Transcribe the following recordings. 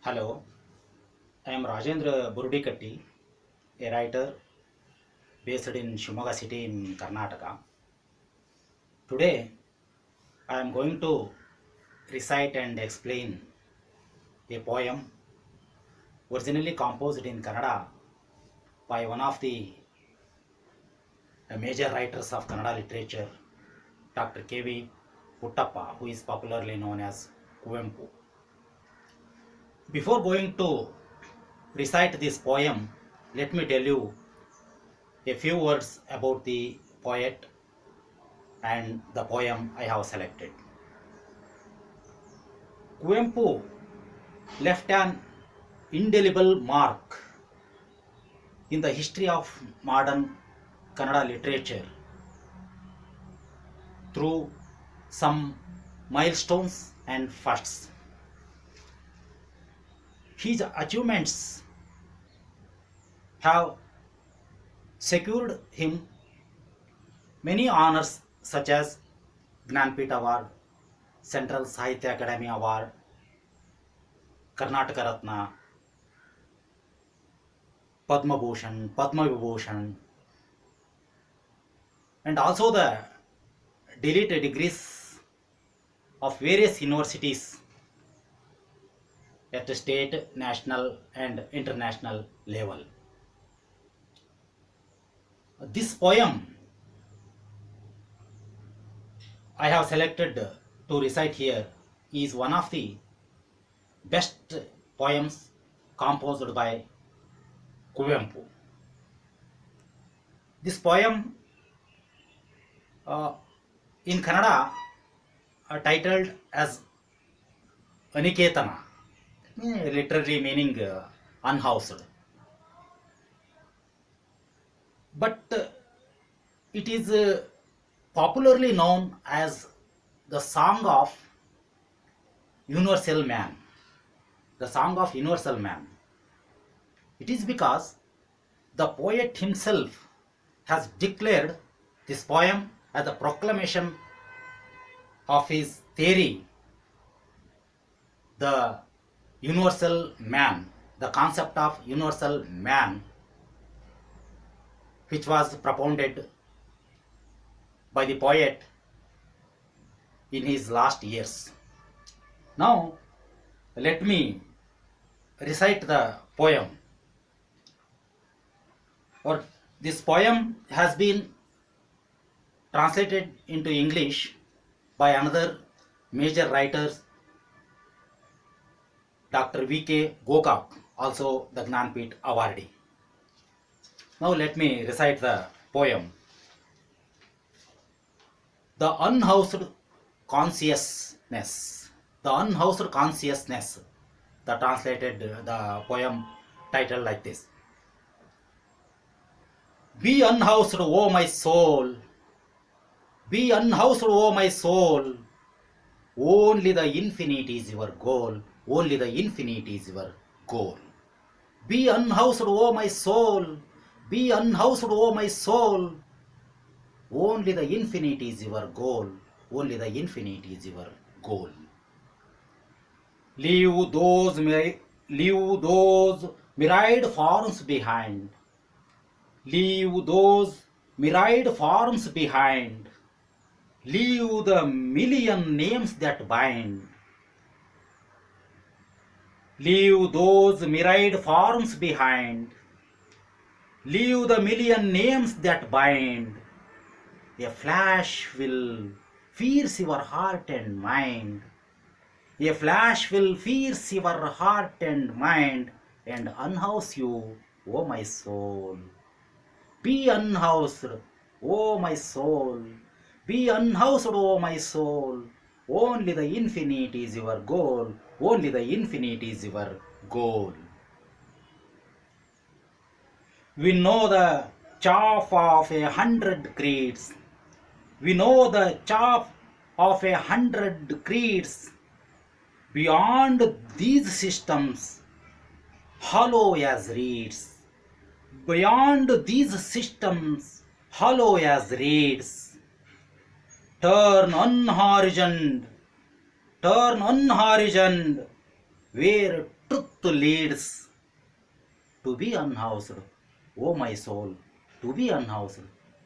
Hello, I am Rajendra Buradikatti, a writer based in Shimoga city in Karnataka. Today, I am going to recite and explain a poem originally composed in Kannada by one of the major writers of Kannada literature, Dr V Puttappa, who is popularly known as Kuvempu. Before going to recite this poem, let me tell you a few words about the poet and the poem I have selected. Kuvempu left an indelible mark in the history of modern Kannada literature through some milestones and firsts. His achievements have secured him many honors such as Gnanpith Award, Central Sahitya Academy Award, Karnataka Ratna, Padma Bhushan, Padma Vibhushan, and also the elite degrees of various universities at the state, national, and international level. This poem I have selected to recite here is one of the best poems composed by Kuvempu. This poem in Kannada titled as anikethana, literally meaning unhoused. But it is popularly known as the Song of Universal Man. The Song of Universal Man. It is because the poet himself has declared this poem as a proclamation of his theory, the universal man, the concept of universal man, which was propounded by the poet in his last years. Now, let me recite the poem. Or this poem has been translated into English by another major writer, Dr V K Gokak, also the Gnanpith awardee. Now let me recite the poem. The Unhoused Consciousness. The Unhoused Consciousness. The translated the poem titled like this. Be unhoused, O my soul. Be unhoused, O my soul. Only the infinite is your goal. Only the infinite is your goal. Be unhoused, O my soul. Be unhoused, O my soul. Only the infinite is your goal. Only the infinite is your goal. Leave those myriad forms behind. Leave those myriad forms behind. Leave the million names that bind. Leave those myriad forms behind. Leave the million names that bind. A flash will pierce your heart and mind. A flash will pierce your heart and mind and unhouse you, O my soul. Be unhoused, O my soul. Be unhoused, O my soul. Only the infinite is your goal. Only the infinite is your goal. We know the chaff of 100 creeds. We know the chaff of 100 creeds. Beyond these systems, hollow as reeds. Beyond these systems, hollow as reeds. Turn unhorizoned, where truth leads. To be unhoused, O my soul, to be unhoused,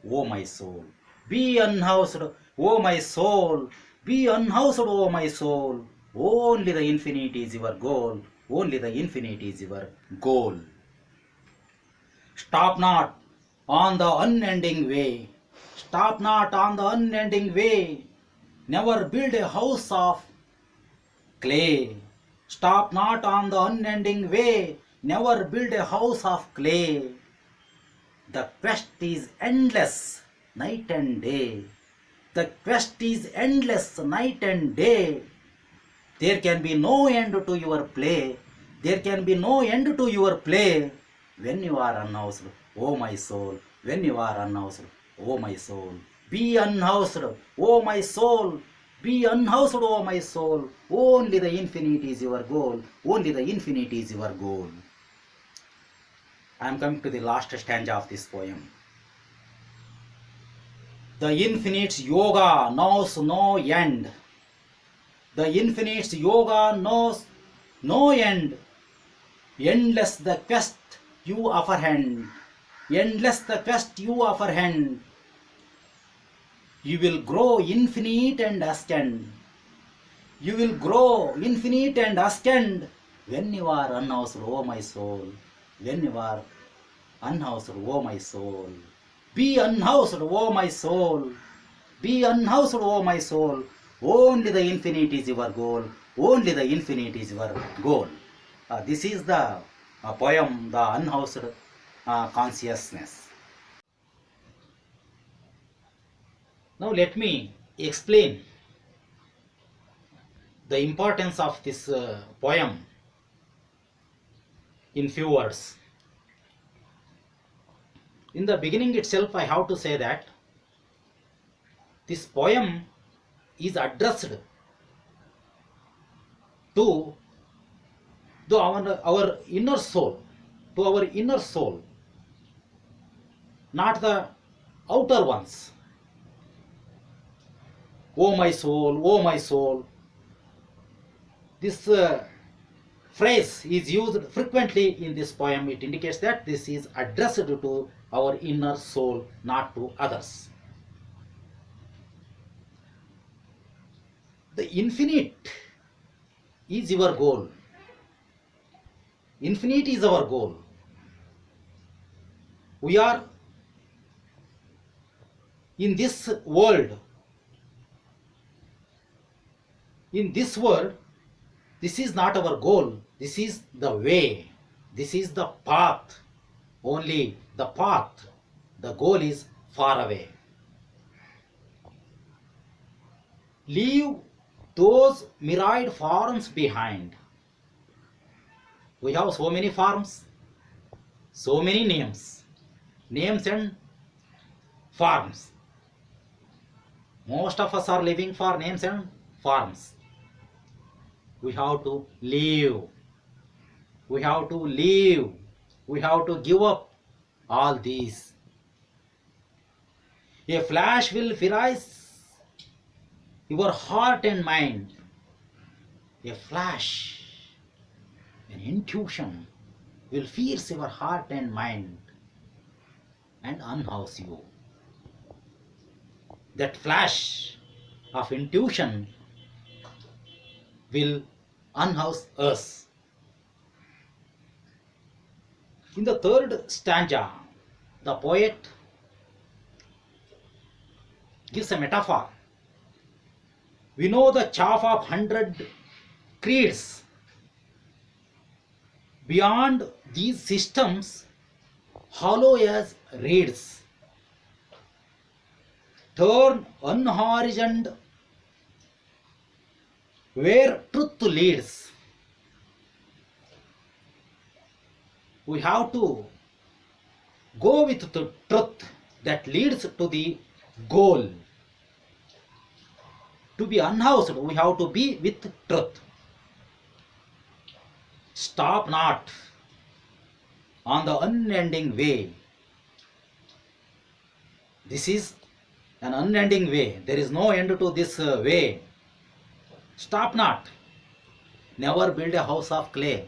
O my soul. Be unhoused, O my soul, be unhoused, O my soul. Only the infinite is your goal, only the infinite is your goal. Stop not on the unending way, stop not on the unending way. Never build a house of clay. Stop not on the unending way, never build a house of clay. The quest is endless, night and day. The quest is endless, night and day. There can be no end to your play. There can be no end to your play. When you are unhoused, O my soul, when you are unhoused, O my soul. Be unhoused, O my soul. Be unhoused, O my soul. Only the infinite is your goal. Only the infinite is your goal. I am coming to the last stanza of this poem. The infinite's yoga knows no end. The infinite's yoga knows no end. Endless the quest you apprehend. Endless the quest you apprehend. You will grow infinite and ascend. You will grow infinite and ascend when you are unhoused, O my soul. When you are unhoused, O my soul. Be unhoused, O my soul. Be unhoused, O my soul. Only the infinite is your goal. Only the infinite is your goal. This is the poem, The Unhoused Consciousness. Now let me explain the importance of this poem in few words. In the beginning itself, I have to say that this poem is addressed to our inner soul, to our inner soul, not the outer ones. Oh my soul, oh my soul. This phrase is used frequently in this poem. It indicates that this is addressed to our inner soul, not to others. The infinite is your goal. Infinite is our goal. We are in this world. In this world, this is not our goal. This is the way. This is the path. Only the path. The goal is far away. Leave those myriad forms behind. We have so many forms, so many names and forms. Most of us are living for names and forms. We have to live. We have to live. We have to give up all these. A flash will furize your heart and mind. A flash, an intuition will pierce your heart and mind and unhouse you. That flash of intuition will unhouse us. In the third stanza, the poet gives a metaphor. We know the chaff of 100 creeds. Beyond these systems, hollow as reeds. Turn unhorizoned where truth leads. We have to go with the truth that leads to the goal. To be unhoused, we have to be with truth. Stop not on the unending way. This is an unending way. There is no end to this way. Stop not. Never build a house of clay.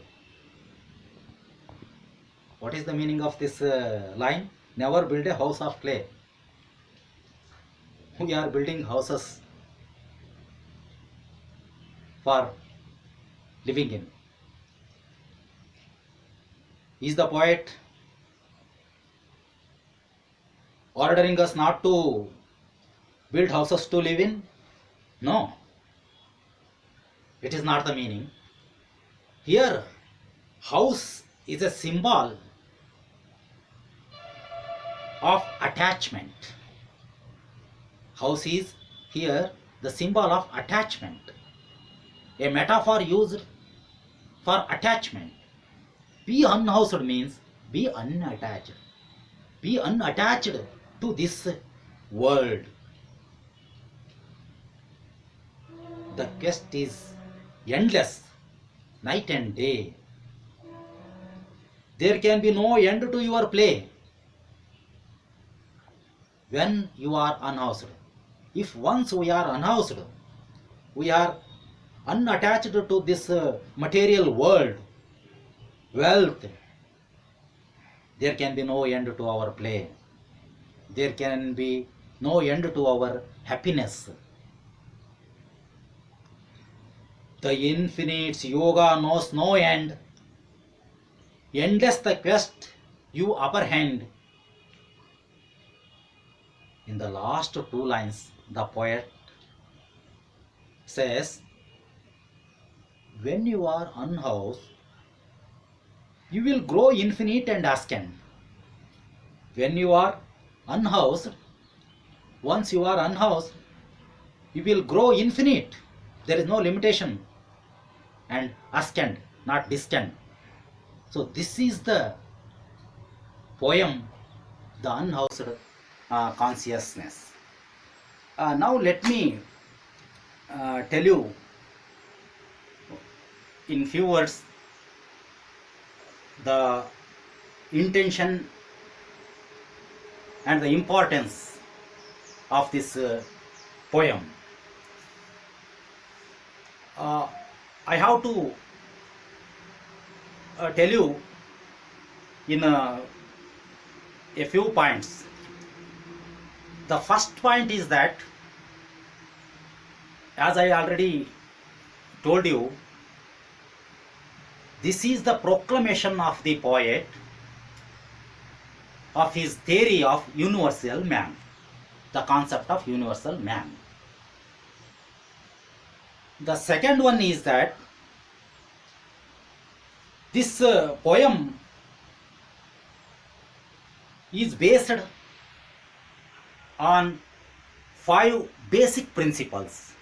What is the meaning of this line? Never build a house of clay. We are building houses for living in. Is the poet ordering us not to build houses to live in? No. It is not the meaning. Here, house is a symbol of attachment. House is here the symbol of attachment. A metaphor used for attachment. Be unhoused means be unattached. Be unattached to this world. The quest is endless, night and day. There can be no end to your play when you are unhoused. If once we are unhoused, we are unattached to this material world, wealth, there can be no end to our play. There can be no end to our happiness. The infinite's yoga knows no end. Endless the quest, you upper hand. In the last two lines, the poet says, when you are unhoused, you will grow infinite and ascend. When you are unhoused, once you are unhoused, you will grow infinite. There is no limitation. And ascend, not distant. So this is the poem, The Unhoused Consciousness. Now let me tell you in few words the intention and the importance of this poem. I have to tell you in a few points. The first point is that, as I already told you, this is the proclamation of the poet of his theory of universal man, the concept of universal man. The second one is that this poem is based on 5 basic principles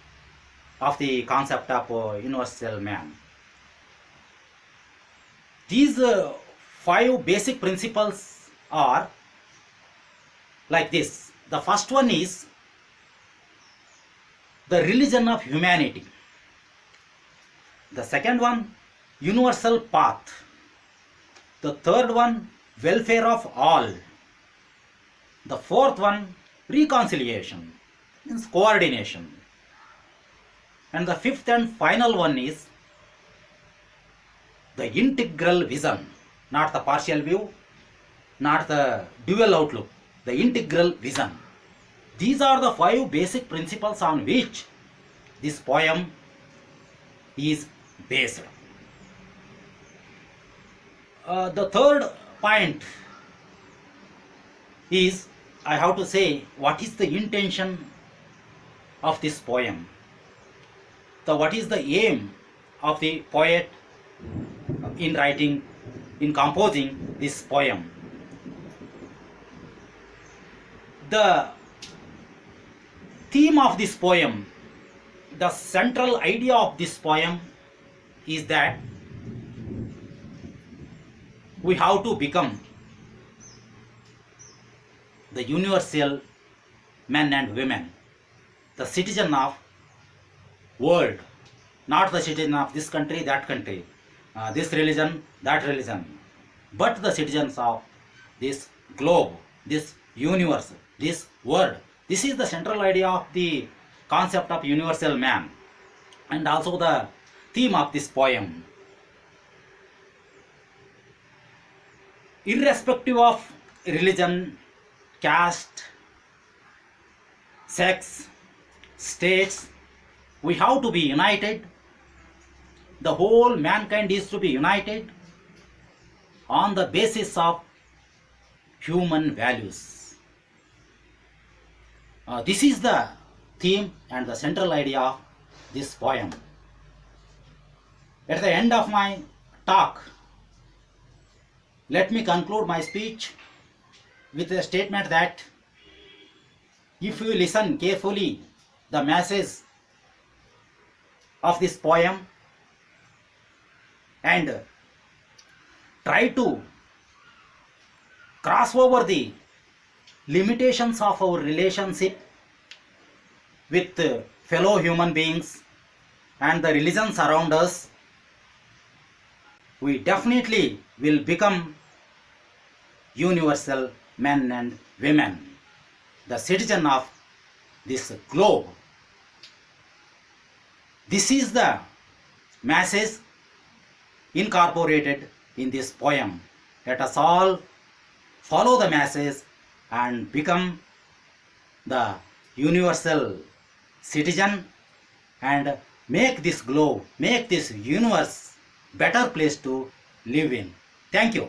of the concept of universal man. These 5 basic principles are like this. The first one is the religion of humanity. The second one, universal path. The third one, welfare of all. The fourth one, reconciliation, means coordination. And the fifth and final one is the integral vision, not the partial view, not the dual outlook, the integral vision. These are the 5 basic principles on which this poem is based. The third point is, I have to say, what is the intention of this poem? What is the aim of the poet in writing, in composing this poem? The theme of this poem, the central idea of this poem is that we have to become the universal men and women, the citizen of world, not the citizen of this country, that country, this religion, that religion, but the citizens of this globe, this universe, this world. This is the central idea of the concept of universal man. And also the theme of this poem. Irrespective of religion, caste, sex, states, we have to be united. The whole mankind is to be united on the basis of human values. This is the theme and the central idea of this poem. At the end of my talk, let me conclude my speech with a statement that if you listen carefully the message of this poem and try to cross over the limitations of our relationship with fellow human beings and the religions around us, we definitely will become universal men and women, the citizen of this globe. This is the message incorporated in this poem. Let us all follow the message and become the universal citizen and make this globe, make this universe better place to live in. Thank you.